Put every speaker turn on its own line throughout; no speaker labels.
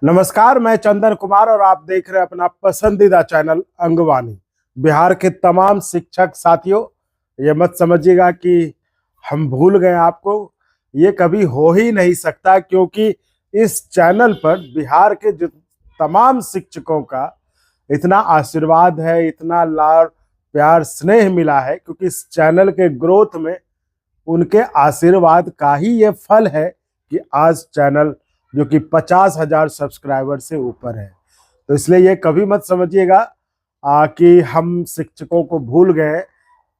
नमस्कार, मैं चंदन कुमार और आप देख रहे हैं अपना पसंदीदा चैनल अंगवानी। बिहार के तमाम शिक्षक साथियों, ये मत समझिएगा कि हम भूल गए आपको। ये कभी हो ही नहीं सकता, क्योंकि इस चैनल पर बिहार के जो तमाम शिक्षकों का इतना आशीर्वाद है, इतना लाड प्यार स्नेह मिला है, क्योंकि इस चैनल के ग्रोथ में उनके आशीर्वाद का ही ये फल है कि आज चैनल जो कि 50,000 सब्सक्राइबर से ऊपर है। तो इसलिए ये कभी मत समझिएगा कि हम शिक्षकों को भूल गए।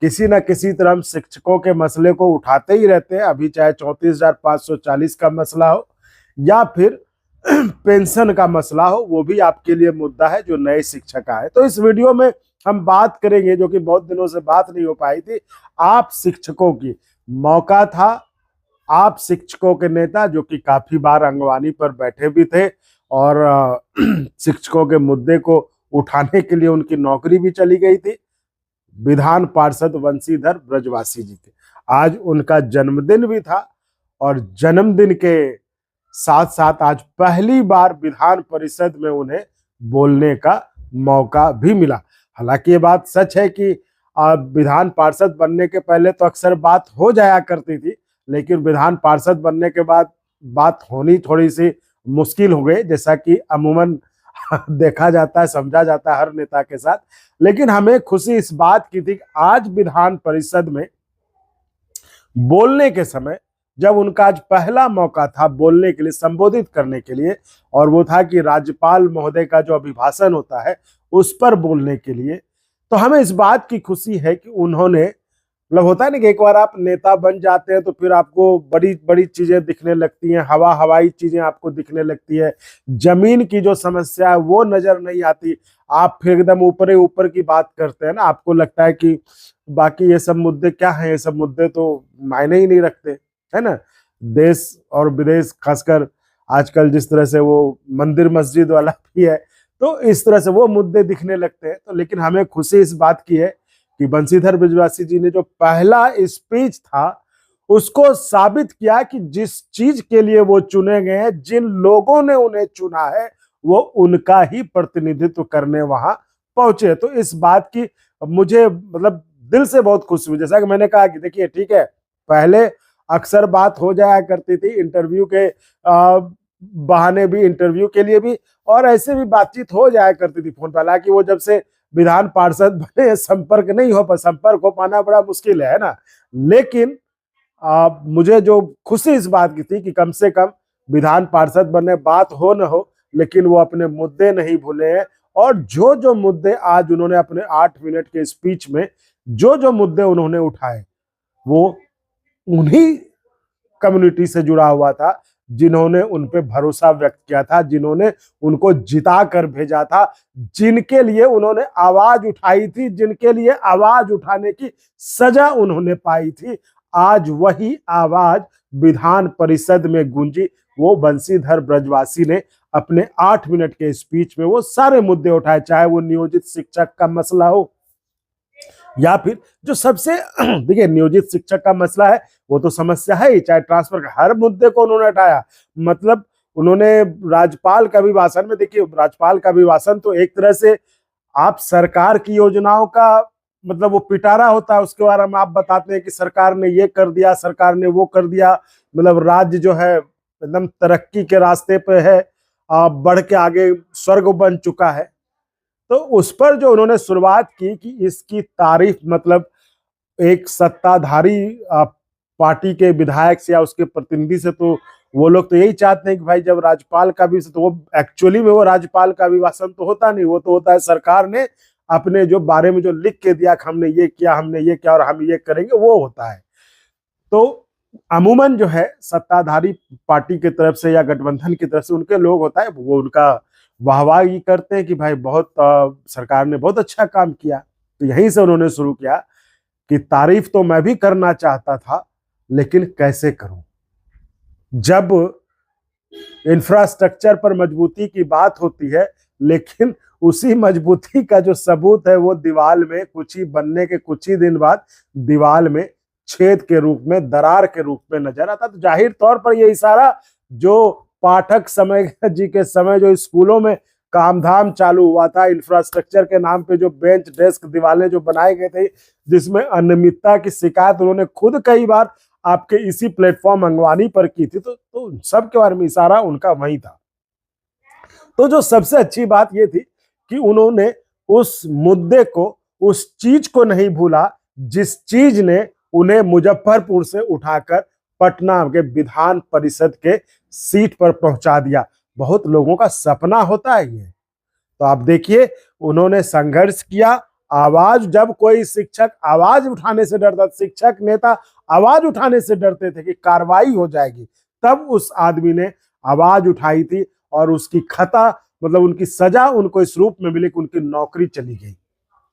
किसी न किसी तरह हम शिक्षकों के मसले को उठाते ही रहते हैं, अभी चाहे 34,540 का मसला हो या फिर पेंशन का मसला हो, वो भी आपके लिए मुद्दा है जो नए शिक्षक आए। तो इस वीडियो में हम बात करेंगे, जो कि बहुत दिनों से बात नहीं हो पाई थी, आप शिक्षकों की। मौका था, आप शिक्षकों के नेता जो कि काफी बार अंगवानी पर बैठे भी थे और शिक्षकों के मुद्दे को उठाने के लिए उनकी नौकरी भी चली गई थी, विधान पार्षद बंशीधर ब्रजवासी जी के। आज उनका जन्मदिन भी था और जन्मदिन के साथ साथ आज पहली बार विधान परिषद में उन्हें बोलने का मौका भी मिला। हालांकि ये बात सच है कि विधान पार्षद बनने के पहले तो अक्सर बात हो जाया करती थी, लेकिन विधान पार्षद बनने के बाद बात होनी थोड़ी सी मुश्किल हो गई, जैसा कि अमूमन देखा जाता है, समझा जाता है हर नेता के साथ। लेकिन हमें खुशी इस बात की थी कि आज विधान परिषद में बोलने के समय, जब उनका आज पहला मौका था बोलने के लिए, संबोधित करने के लिए, और वो था कि राज्यपाल महोदय का जो अभिभाषण होता है उस पर बोलने के लिए, तो हमें इस बात की खुशी है कि उन्होंने, मतलब होता है ना कि एक बार आप नेता बन जाते हैं तो फिर आपको बड़ी बड़ी चीजें दिखने लगती हैं, हवाई चीजें आपको दिखने लगती है, जमीन की जो समस्या है वो नजर नहीं आती। आप फिर एकदम ऊपर ऊपर की बात करते हैं ना, आपको लगता है कि बाकी ये सब मुद्दे क्या हैं, ये सब मुद्दे तो मायने ही नहीं रखते, है ना। देश और विदेश, खासकर आजकल जिस तरह से वो मंदिर मस्जिद वाला भी है, तो इस तरह से वो मुद्दे दिखने लगते हैं। तो लेकिन हमें खुशी इस बात की है कि बंशीधर ब्रजवासी जी ने जो पहला स्पीच था उसको साबित किया कि जिस चीज के लिए वो चुने गए हैं, जिन लोगों ने उन्हें चुना है, वो उनका ही प्रतिनिधित्व करने वहां पहुंचे। तो इस बात की मुझे, मतलब दिल से बहुत खुशी हुई। जैसा कि मैंने कहा कि देखिए, ठीक है, पहले अक्सर बात हो जाया करती थी इंटरव्यू के बहाने भी, इंटरव्यू के लिए भी, और ऐसे भी बातचीत हो जाया करती थी फोन पर। हालांकि वो जब से विधान पार्षद बने संपर्क नहीं हो पाया, संपर्क हो पाना बड़ा मुश्किल है ना। लेकिन मुझे जो खुशी इस बात की थी कि कम से कम विधान पार्षद बनने, बात हो न हो, लेकिन वो अपने मुद्दे नहीं भूले हैं। और जो जो मुद्दे आज उन्होंने अपने 8 मिनट के स्पीच में, जो जो मुद्दे उन्होंने उठाए, वो उन्हीं कम्युनिटी से जुड़ा हुआ था जिन्होंने उन पे भरोसा व्यक्त किया था, जिन्होंने उनको जिता कर भेजा था, जिनके लिए उन्होंने आवाज उठाई थी, जिनके लिए आवाज उठाने की सजा उन्होंने पाई थी। आज वही आवाज विधान परिषद में गूंजी। वो बंशीधर ब्रजवासी ने अपने 8 मिनट के स्पीच में वो सारे मुद्दे उठाए, चाहे वो नियोजित शिक्षक का मसला हो या फिर जो सबसे देखिए, नियोजित शिक्षक का मसला है वो तो समस्या है ही, चाहे ट्रांसफर का, हर मुद्दे को उन्होंने हटाया। मतलब उन्होंने राज्यपाल का अभिभाषण में, देखिए राज्यपाल का अभिभाषण तो एक तरह से आप सरकार की योजनाओं का, मतलब वो पिटारा होता है, उसके बारे में आप बताते हैं कि सरकार ने ये कर दिया, सरकार ने वो कर दिया। मतलब राज्य जो है एकदम तरक्की के रास्ते पे है, बढ़ के आगे स्वर्ग बन चुका है। तो उस पर जो उन्होंने शुरुआत की कि इसकी तारीफ, मतलब एक सत्ताधारी पार्टी के विधायक से या उसके प्रतिनिधि से, तो वो लोग तो यही चाहते हैं कि भाई जब राज्यपाल का भी, तो वो एक्चुअली में वो राज्यपाल का अभिभाषण तो होता नहीं, वो तो होता है सरकार ने अपने जो बारे में जो लिख के दिया कि हमने ये किया, हमने ये किया और हम ये करेंगे, वो होता है। तो अमूमन जो है सत्ताधारी पार्टी की तरफ से या गठबंधन की तरफ से उनके लोग होता है, वो उनका वाहवाही करते हैं कि भाई बहुत सरकार ने बहुत अच्छा काम किया। तो यहीं से उन्होंने शुरू किया कि तारीफ तो मैं भी करना चाहता था, लेकिन कैसे करूं। जब इंफ्रास्ट्रक्चर पर मजबूती की बात होती है, लेकिन उसी मजबूती का जो सबूत है वो दीवार में कुछ ही बनने के कुछ ही दिन बाद दीवार में छेद के रूप में, दरार के रूप में नजर आता। तो जाहिर तौर पर ये इशारा जो पाठक समय जी के समय जो स्कूलों में कामधाम चालू हुआ था, इंफ्रास्ट्रक्चर के नाम पे जो बेंच डेस्क दीवारें जो बनाए गए थे, जिसमें अनियमितता की शिकायत उन्होंने खुद कई बार आपके इसी प्लेटफॉर्म अंगवानी पर की थी, तो सब के बारे में इशारा उनका वही था। तो जो सबसे अच्छी बात ये थी कि उन्होंने उस मुद्दे को, उस चीज को नहीं भूला जिस चीज ने उन्हें मुजफ्फरपुर से उठाकर पटना के विधान परिषद के सीट पर पहुंचा दिया। बहुत लोगों का सपना होता है ये। तो आप देखिए, उन्होंने संघर्ष किया। आवाज, जब कोई शिक्षक आवाज उठाने से डरता, शिक्षक नेता आवाज उठाने से डरते थे कि कार्रवाई हो जाएगी, तब उस आदमी ने आवाज उठाई थी और उसकी खता, मतलब उनकी सजा उनको इस रूप में मिली कि उनकी नौकरी चली गई।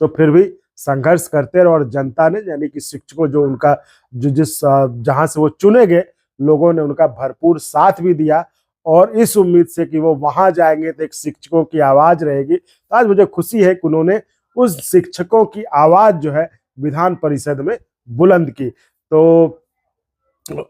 तो फिर भी संघर्ष करते रहे और जनता ने, यानी कि शिक्षकों, जो उनका जिस जहां से वो चुने गए, लोगों ने उनका भरपूर साथ भी दिया और इस उम्मीद से कि वो वहां जाएंगे तो एक शिक्षकों की आवाज रहेगी। तो आज मुझे खुशी है कि उन्होंने उस शिक्षकों की आवाज जो है विधान परिषद में बुलंद की। तो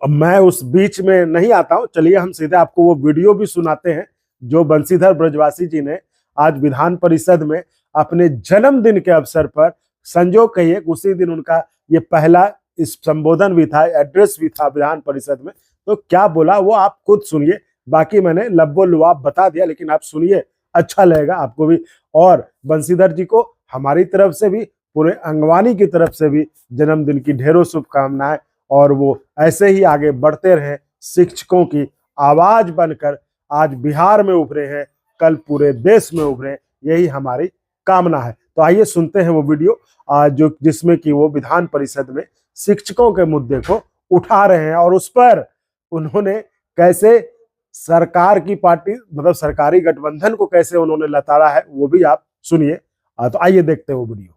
मैं उस बीच में नहीं आता हूं, चलिए हम सीधे आपको वो वीडियो भी सुनाते हैं जो बंशीधर ब्रजवासी जी ने आज विधान परिषद में अपने जन्मदिन के अवसर पर, संजोग कहिए उसी दिन उनका ये पहला इस संबोधन भी था, एड्रेस भी था विधान परिषद में। तो क्या बोला वो आप खुद सुनिए, बाकी मैंने लब्बो लुआब बता दिया, लेकिन आप सुनिए, अच्छा लगेगा आपको भी। और बंशीधर जी को हमारी तरफ से भी, पूरे अंगवानी की तरफ से भी जन्मदिन की ढेरों शुभकामनाएं, और वो ऐसे ही आगे बढ़ते रहे, शिक्षकों की आवाज बनकर आज बिहार में उभरे हैं, कल पूरे देश में उभरे, यही हमारी कामना है। तो आइए सुनते हैं वो वीडियो जो जिसमें कि वो विधान परिषद में शिक्षकों के मुद्दे को उठा रहे हैं और उस पर उन्होंने कैसे सरकार की पार्टी, मतलब सरकारी गठबंधन को कैसे उन्होंने लताड़ा है, वो भी आप सुनिए। तो आइए देखते हैं वो वीडियो।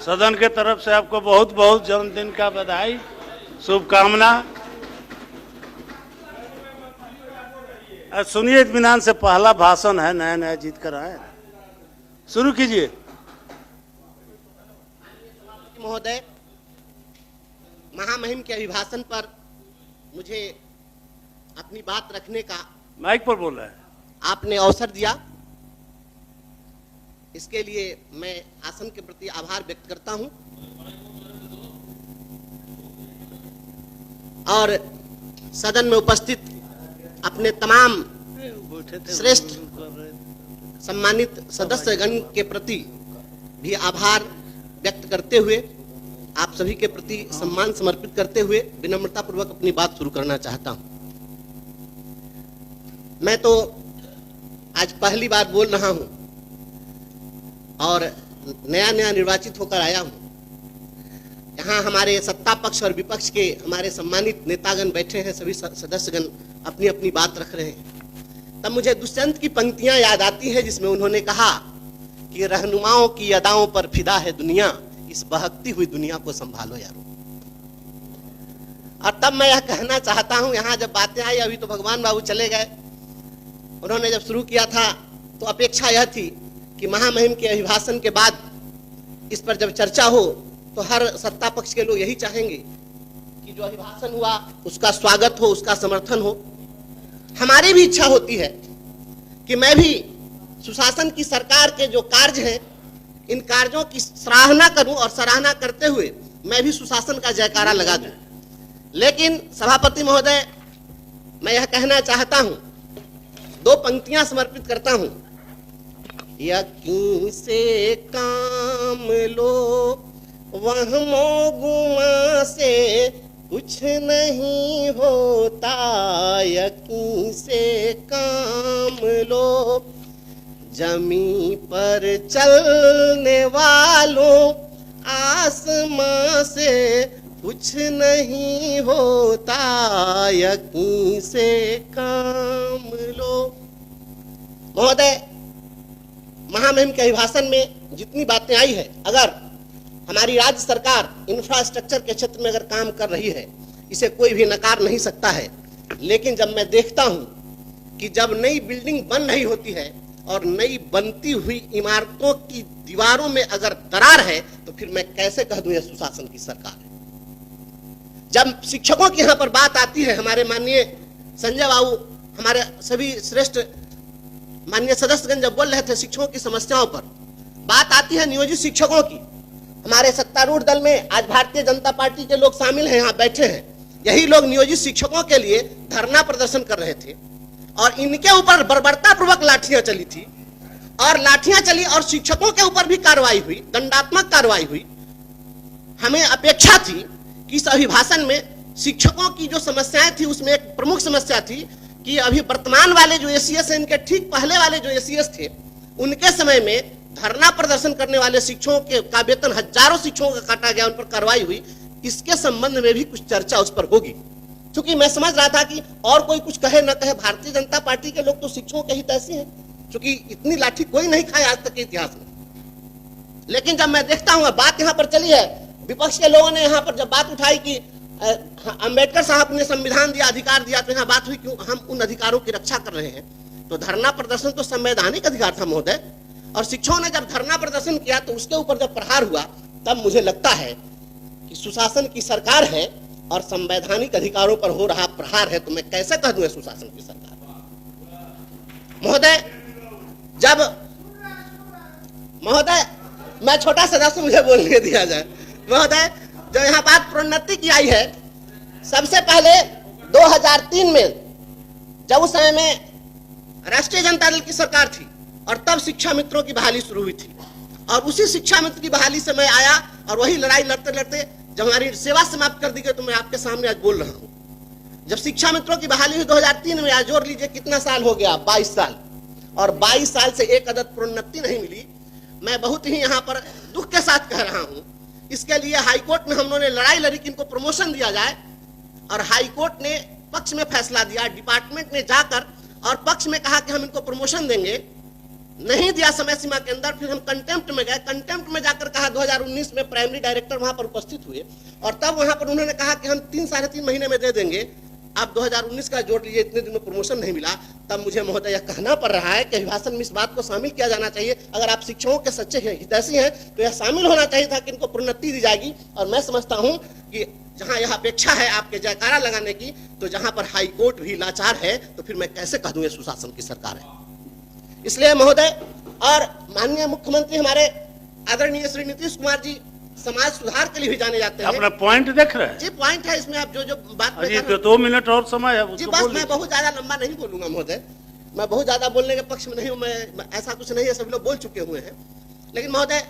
सदन के तरफ से आपको बहुत बहुत जन्मदिन का बधाई, शुभकामना। सुनिए, इत्मीनान से, पहला भाषण है, नया नया जीत कर आए। शुरू कीजिए।
महोदय, महामहिम के अभिभाषण पर मुझे अपनी बात रखने का
माइक पर बोल रहा है,
आपने अवसर दिया, इसके लिए मैं आसन के प्रति आभार व्यक्त करता हूं। और सदन में उपस्थित अपने तमाम श्रेष्ठ सम्मानित सदस्यगण के प्रति भी आभार व्यक्त करते हुए, आप सभी के प्रति सम्मान समर्पित करते हुए विनम्रता पूर्वक अपनी बात शुरू करना चाहता हूं। मैं तो आज पहली बार बोल रहा हूं और नया नया निर्वाचित होकर आया हूं। यहाँ हमारे सत्ता पक्ष और विपक्ष के हमारे सम्मानित नेतागण बैठे हैं, सभी सदस्यगण अपनी अपनी बात रख रहे हैं। तब मुझे दुष्यंत की पंक्तियां याद आती है जिसमें उन्होंने कहा कि रहनुमाओं की अदाओं पर फिदा है दुनिया, इस बहकती हुई दुनिया को संभालो यारो। और तब मैं यह कहना चाहता हूं, यहाँ जब बातें आई, अभी तो भगवान बाबू चले गए, उन्होंने जब शुरू किया था तो अपेक्षा यह थी कि महामहिम के अभिभाषण के बाद इस पर जब चर्चा हो तो हर सत्ता पक्ष के लोग यही चाहेंगे कि जो अभिभाषण हुआ उसका स्वागत हो, उसका समर्थन हो। हमारी भी इच्छा होती है कि मैं भी सुशासन की सरकार के जो कार्य हैं, इन कार्यों की सराहना करूं और सराहना करते हुए मैं भी सुशासन का जयकारा लगा दूं। लेकिन सभापति महोदय, मैं यह कहना चाहता हूं, दो पंक्तियां समर्पित करता हूं। यकीन से काम लो, वहमो गुमा से कुछ नहीं होता, यकीन से काम लो, जमी पर चलने वालों, आसमां से कुछ नहीं होता, यकीन से काम लो। महोदय, महामहिम के अभिभाषण में जितनी बातें आई है, अगर हमारी राज्य सरकार इंफ्रास्ट्रक्चर के क्षेत्र में अगर काम कर रही है, इसे कोई भी नकार नहीं सकता है। लेकिन जब मैं देखता हूं कि जब नई बिल्डिंग बन रही होती है और नई बनती हुई इमारतों की दीवारों में अगर दरार है, तो फिर मैं कैसे कह दूं यह सुशासन की सरकार है। जब शिक्षकों की यहाँ पर बात आती है, हमारे माननीय संजय बाबू, हमारे सभी श्रेष्ठ माननीय सदस्यगण जब बोल रहे थे शिक्षकों की समस्याओं पर, बात आती है नियोजित शिक्षकों की। हमारे सत्तारूढ़ दल में आज भारतीय जनता पार्टी के लोग शामिल हैं, यहाँ बैठे हैं। यही लोग नियोजित शिक्षकों के लिए धरना प्रदर्शन कर रहे थे और इनके ऊपर बर्बरतापूर्वक लाठियां चली थी और लाठियां चली और शिक्षकों के ऊपर भी कार्रवाई हुई, दंडात्मक कार्रवाई हुई। हमें अपेक्षा थी कि इस अभिभाषण में शिक्षकों की जो समस्याएं थी उसमें एक प्रमुख समस्या थी कि अभी वर्तमान वाले जो एसीएस हैं, इनके ठीक पहले वाले जो एसीएस थे, उनके समय में धरना प्रदर्शन करने वाले शिक्षकों का वेतन हजारों शिक्षकों का काटा गया, उन पर कार्रवाई हुई। इसके संबंध में भी कुछ चर्चा उस पर होगी, क्योंकि मैं समझ रहा था कि और कोई कुछ कहे न कहे, भारतीय जनता पार्टी के लोग तो शिक्षकों के हितैषी हैं, क्योंकि इतनी लाठी कोई नहीं खाए आज तक के इतिहास में। लेकिन जब मैं देखता हूं बात यहाँ पर चली है, विपक्ष के लोगों ने यहाँ पर जब बात उठाई कि अंबेडकर साहब ने संविधान दिया, अधिकार दिया, तो यहाँ बात हुई कि हम उन अधिकारों की रक्षा कर रहे हैं। तो धरना प्रदर्शन तो संवैधानिक अधिकार था महोदय, और शिक्षकों ने जब धरना प्रदर्शन किया तो उसके ऊपर जब प्रहार हुआ, तब मुझे लगता है कि सुशासन की सरकार है और संवैधानिक अधिकारों पर हो रहा प्रहार है, तो मैं कैसे कह दूं सुशासन की सरकार। महोदय मैं छोटा सदस्य, मुझे बोलने दिया जाए। महोदय, जो यहाँ बात प्रोन्नति की आई है, सबसे पहले 2003 में जब उस समय में राष्ट्रीय जनता दल की सरकार थी और तब शिक्षा मित्रों की बहाली शुरू हुई थी, और उसी शिक्षा मित्र की बहाली से मैं आया और वही लड़ाई लड़ते लड़ते जब हमारी सेवा समाप्त कर दी गई तो मैं आपके सामने आज बोल रहा हूं। जब शिक्षा मित्रों की बहाली हुई 2003 में, आज जोड़ लीजिए कितना साल हो गया, 22 साल, और 22 साल से एक अदद प्रोन्नति नहीं मिली। मैं बहुत ही यहाँ पर दुख के साथ कह रहा हूँ। इसके लिए हाईकोर्ट में हम लोगों ने लड़ाई लड़ी कि इनको प्रमोशन दिया जाए, और हाईकोर्ट ने पक्ष में फैसला दिया। डिपार्टमेंट ने जाकर और पक्ष में कहा कि हम इनको प्रमोशन देंगे, नहीं दिया समय सीमा के अंदर। फिर हम कंटेम्प्ट में गए, कंटेम्प्ट में जाकर कहा 2019 में प्राइमरी डायरेक्टर वहां पर उपस्थित हुए और तब वहां पर उन्होंने कहा कि हम 3-3.5 महीने में दे देंगे। अब 2019 का जोड़ लीजिए, इतने दिन में प्रमोशन नहीं मिला। तब मुझे महोदय यह कहना पड़ रहा है कि अभिभाषण में इस बात को शामिल किया जाना चाहिए। अगर आप शिक्षकों के सच्चे हितैषी हैं तो यह शामिल होना चाहिए था कि इनको प्रोन्नति दी जाएगी। और मैं समझता हूं कि जहां यह अपेक्षा है आपके जयकारा लगाने की, तो जहां पर हाईकोर्ट भी लाचार है, तो फिर मैं कैसे कह दूं ये सुशासन की सरकार है। इसलिए महोदय और माननीय मुख्यमंत्री हमारे आदरणीय श्री नीतीश कुमार जी समाज सुधार के लिए भी जाने जाते हैं।
अपना पॉइंट देख रहे हैं
जी, पॉइंट है इसमें। आप जो बात
जी, तो 2 मिनट और समय है
जी, बस मैं बहुत ज्यादा लंबा नहीं बोलूंगा महोदय, मैं बहुत ज्यादा बोलने के पक्ष में नहीं हूं। मैं ऐसा कुछ नहीं है, सभी लोग बोल चुके हुए हैं। लेकिन महोदय,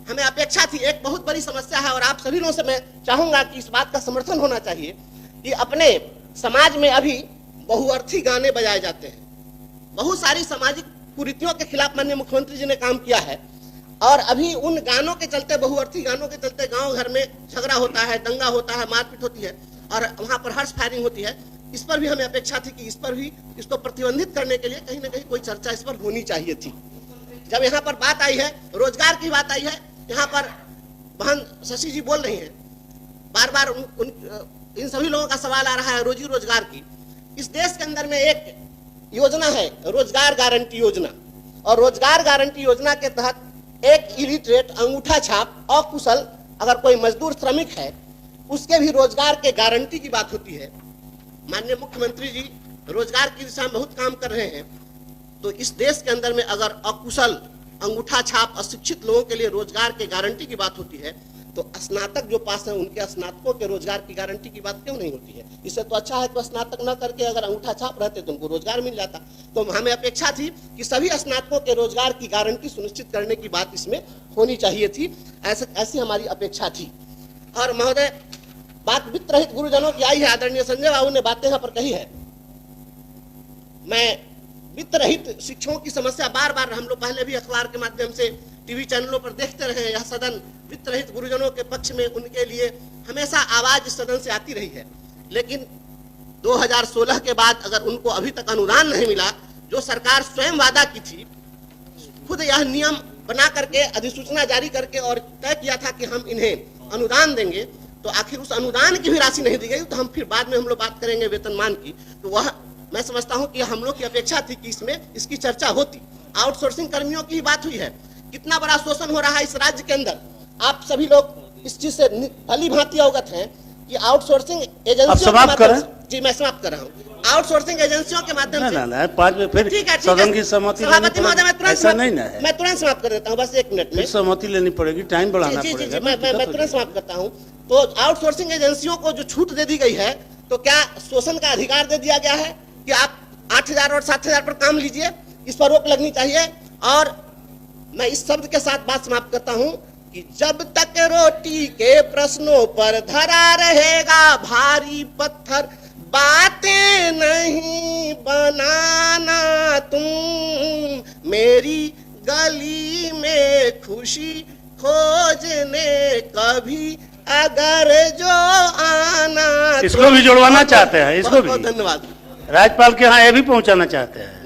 हमें अपेक्षा थी, एक बहुत बड़ी समस्या है और आप सभी लोगों से मैं चाहूंगा कि इस बात का समर्थन होना चाहिए कि अपने समाज में अभी बहुअर्थी गाने बजाए जाते हैं। बहुत सारी सामाजिक कुरीतियों के खिलाफ माननीय मुख्यमंत्री जी ने काम किया है, और अभी उन गानों के चलते, बहुअर्थी गानों के चलते गांव घर में झगड़ा होता है, दंगा होता है, मारपीट होती है और वहां पर हर्ष फायरिंग होती है। इस पर भी हमें अपेक्षा थी कि इस पर भी, इसको प्रतिबंधित करने के लिए कहीं ना कहीं कोई चर्चा इस पर होनी चाहिए थी। जब यहाँ पर बात आई है, रोजगार की बात आई है, यहाँ पर बहन शशि जी बोल रही है, बार बार इन सभी लोगों का सवाल आ रहा है रोजी रोजगार की। इस देश के अंदर में एक योजना है, रोजगार गारंटी योजना, और रोजगार गारंटी योजना के तहत एक इलिटरेट, अंगूठा छाप, अकुशल अगर कोई मजदूर श्रमिक है, उसके भी रोजगार के गारंटी की बात होती है। माननीय मुख्यमंत्री जी रोजगार की दिशा में बहुत काम कर रहे हैं, तो इस देश के अंदर में अगर अकुशल, अंगूठा छाप, अशिक्षित लोगों के लिए रोजगार के गारंटी की बात होती है, तो स्नातक जो पास है उनके स्नातकों के रोजगार की गारंटी की बात क्यों नहीं होती है? इससे तो अच्छा है कि स्नातक न करके अगर अंगूठा छाप रहते तो उनको रोजगार मिल जाता। तो हमें अपेक्षा थी कि सभी स्नातकों के रोजगार की गारंटी सुनिश्चित करने की बात इसमें होनी चाहिए थी, ऐसी हमारी अपेक्षा थी। और महोदय, बात वित्त रहित गुरुजनों की आई है, आदरणीय संजय बाबू ने बातें यहाँ पर कही है। मैं वित्त रहित शिक्षकों की समस्या बार बार हम लोग पहले भी अखबार के माध्यम से, टीवी चैनलों पर देखते रहे। यह सदन वित्त रहित गुरुजनों के पक्ष में, उनके लिए हमेशा आवाज इस सदन से आती रही है। लेकिन 2016 के बाद अगर उनको अभी तक अनुदान नहीं मिला, जो सरकार स्वयं वादा की थी, खुद यह नियम बना करके, अधिसूचना जारी करके और तय किया था कि हम इन्हें अनुदान देंगे, तो आखिर उस अनुदान की भी राशि नहीं दी गई। तो हम फिर बाद में हम लोग बात करेंगे वेतनमान की, तो वह मैं समझता हूं कि हम लोग की अपेक्षा थी कि इसमें इसकी चर्चा होती। आउटसोर्सिंग कर्मियों की बात हुई है, कितना बड़ा शोषण हो रहा है इस राज्य के अंदर, आप सभी लोग इस चीज से भली भांति अवगत हैं। कि आउटसोर्सिंग एजेंसियों
अब समाप्त करें?
जी मैं समाप्त कर रहा हूँ। आउटसोर्सिंग एजेंसियों के माध्यम से
ना 5 में फिर
ठीक है
सदन की सहमति लेनी
सभापति महोदय मैं
पड़ेगी।
तुरंत
ऐसा नहीं ना है,
मैं तुरंत समाप्त कर देता हूँ बस 1 मिनट में।
फिर सहमति लेनी पड़ेगी, टाइम बढ़ाना
जी जी
पड़ेगा।
जी मैं तुरंत समाप्त करता हूँ। तो आउटसोर्सिंग एजेंसियों को जो छूट दे दी गई है, तो क्या शोषण का अधिकार दे दिया गया है कि आप 8,000 और 7,000 पर काम लीजिए, इस पर रोक लगनी चाहिए। और मैं इस शब्द के साथ बात समाप्त करता हूं कि जब तक रोटी के प्रश्नों पर धरा रहेगा भारी पत्थर, बातें नहीं बनाना तुम मेरी गली में खुशी खोजने कभी अगर जो आना।
इसको भी जुड़वाना चाहते हैं, इसको भी।
बहुत धन्यवाद।
राज्यपाल के यहाँ ये भी पहुंचाना चाहते हैं।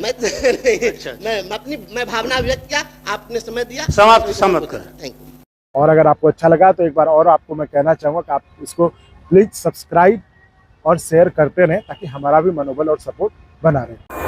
मैं भावना व्यक्त किया, आपने समय दिया।
समाप्त करें।
Thank you.
और अगर आपको अच्छा लगा तो एक बार और आपको मैं कहना चाहूँगा कि आप इसको प्लीज सब्सक्राइब और शेयर करते रहें ताकि हमारा भी मनोबल और सपोर्ट बना रहे।